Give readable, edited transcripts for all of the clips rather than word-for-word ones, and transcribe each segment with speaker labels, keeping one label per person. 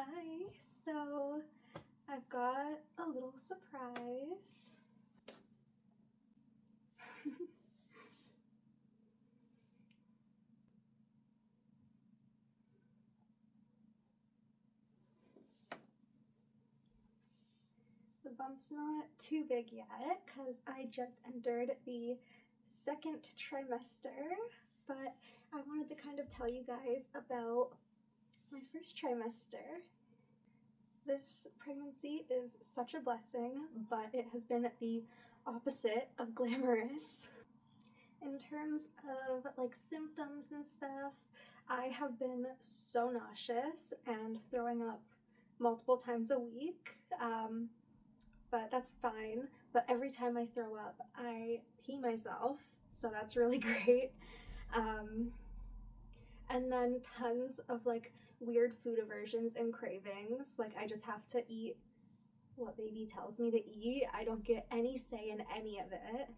Speaker 1: Hi, so I've got a little surprise. The bump's not too big yet because I just entered the second trimester, but I wanted to kind of tell you guys about my first trimester. This pregnancy is such a blessing, but it has been the opposite of glamorous. In terms of like symptoms and stuff, I have been so nauseous and throwing up multiple times a week, but that's fine. But every time I throw up, I pee myself, so that's really great. And then tons of like weird food aversions and cravings. Like I just have to eat what baby tells me to eat. I don't get any say in any of it.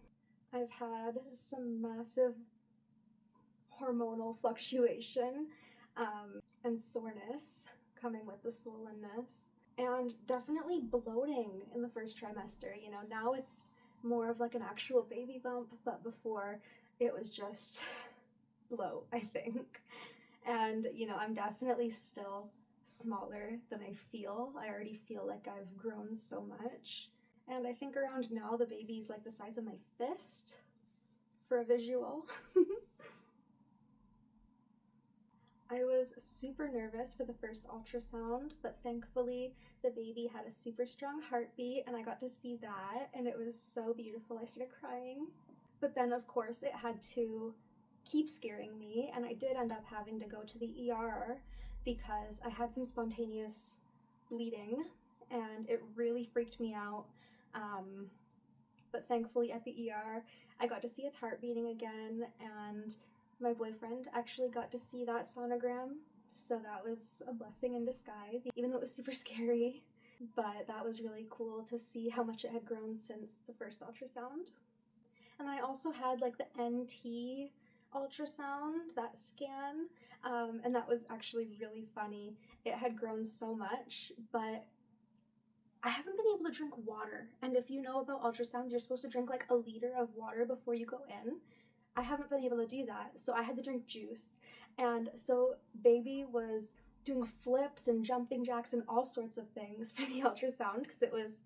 Speaker 1: I've had some massive hormonal fluctuation and soreness coming with the swollenness, and definitely bloating in the first trimester. You know, now it's more of like an actual baby bump, but before it was just bloat, I think. And you know, I'm definitely still smaller than I feel. I already feel like I've grown so much. And I think around now the baby's like the size of my fist for a visual. I was super nervous for the first ultrasound, but thankfully the baby had a super strong heartbeat and I got to see that and it was so beautiful. I started crying. But then of course it had to keep scaring me, and I did end up having to go to the ER because I had some spontaneous bleeding and it really freaked me out. But thankfully at the ER I got to see its heart beating again, and my boyfriend actually got to see that sonogram, so that was a blessing in disguise, even though it was super scary. But that was really cool to see how much it had grown since the first ultrasound. And then I also had like the NT ultrasound, that scan, and that was actually really funny. It had grown so much, but I haven't been able to drink water. And if you know about ultrasounds, you're supposed to drink like a liter of water before you go in. I haven't been able to do that, so I had to drink juice. And so baby was doing flips and jumping jacks and all sorts of things for the ultrasound because it was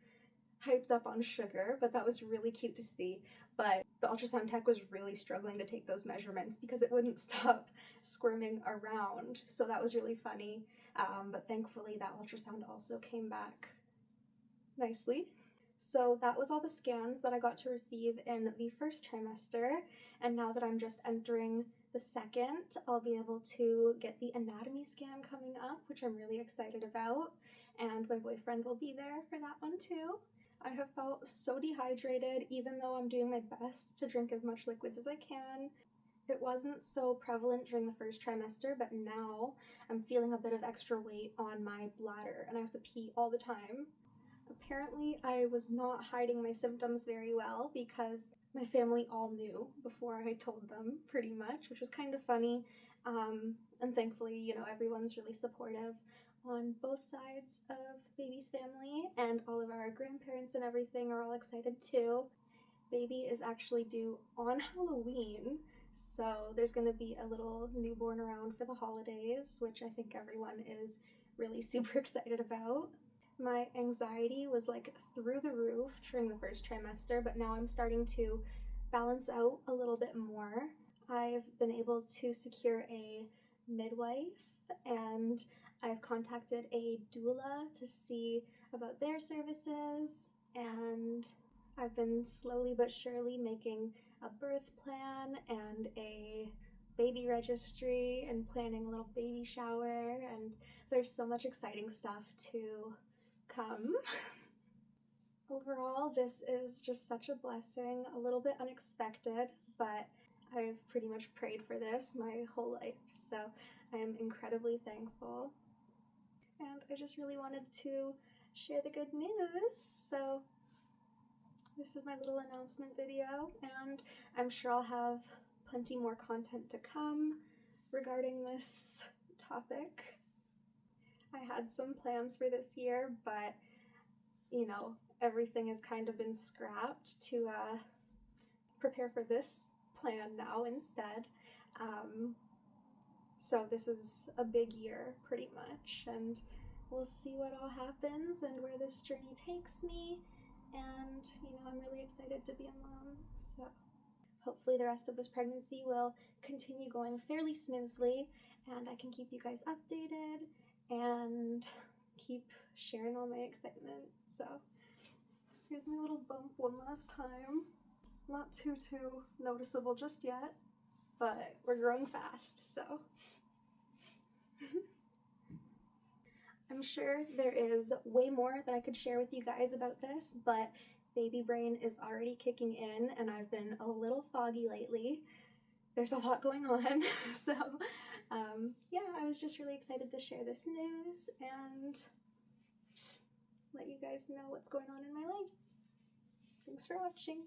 Speaker 1: hyped up on sugar, but that was really cute to see. But the ultrasound tech was really struggling to take those measurements because it wouldn't stop squirming around, so that was really funny. But thankfully that ultrasound also came back nicely. So that was all the scans that I got to receive in the first trimester, and now that I'm just entering the second, I'll be able to get the anatomy scan coming up, which I'm really excited about, and my boyfriend will be there for that one too. I have felt so dehydrated, even though I'm doing my best to drink as much liquids as I can. It wasn't so prevalent during the first trimester, but now I'm feeling a bit of extra weight on my bladder and I have to pee all the time. Apparently, I was not hiding my symptoms very well because my family all knew before I told them, pretty much, which was kind of funny. And thankfully, you know, everyone's really supportive on both sides of baby's family, and all of our grandparents and everything are all excited too. Baby is actually due on Halloween, so there's going to be a little newborn around for the holidays, which I think everyone is really super excited about. My anxiety was like through the roof during the first trimester, but now I'm starting to balance out a little bit more. I've been able to secure a midwife, and I've contacted a doula to see about their services, and I've been slowly but surely making a birth plan and a baby registry and planning a little baby shower, and there's so much exciting stuff to come. Overall, this is just such a blessing, a little bit unexpected, but I've pretty much prayed for this my whole life, so I am incredibly thankful. And I just really wanted to share the good news, so this is my little announcement video, and I'm sure I'll have plenty more content to come regarding this topic. I had some plans for this year, but you know, everything has kind of been scrapped to prepare for this plan now instead. So this is a big year pretty much, and we'll see what all happens and where this journey takes me. And you know, I'm really excited to be a mom, so hopefully the rest of this pregnancy will continue going fairly smoothly, and I can keep you guys updated and keep sharing all my excitement. So here's my little bump one last time. Not too noticeable just yet, but we're growing fast, so. I'm sure there is way more that I could share with you guys about this, but baby brain is already kicking in and I've been a little foggy lately. There's a lot going on, so yeah, I was just really excited to share this news and let you guys know what's going on in my life. Thanks for watching.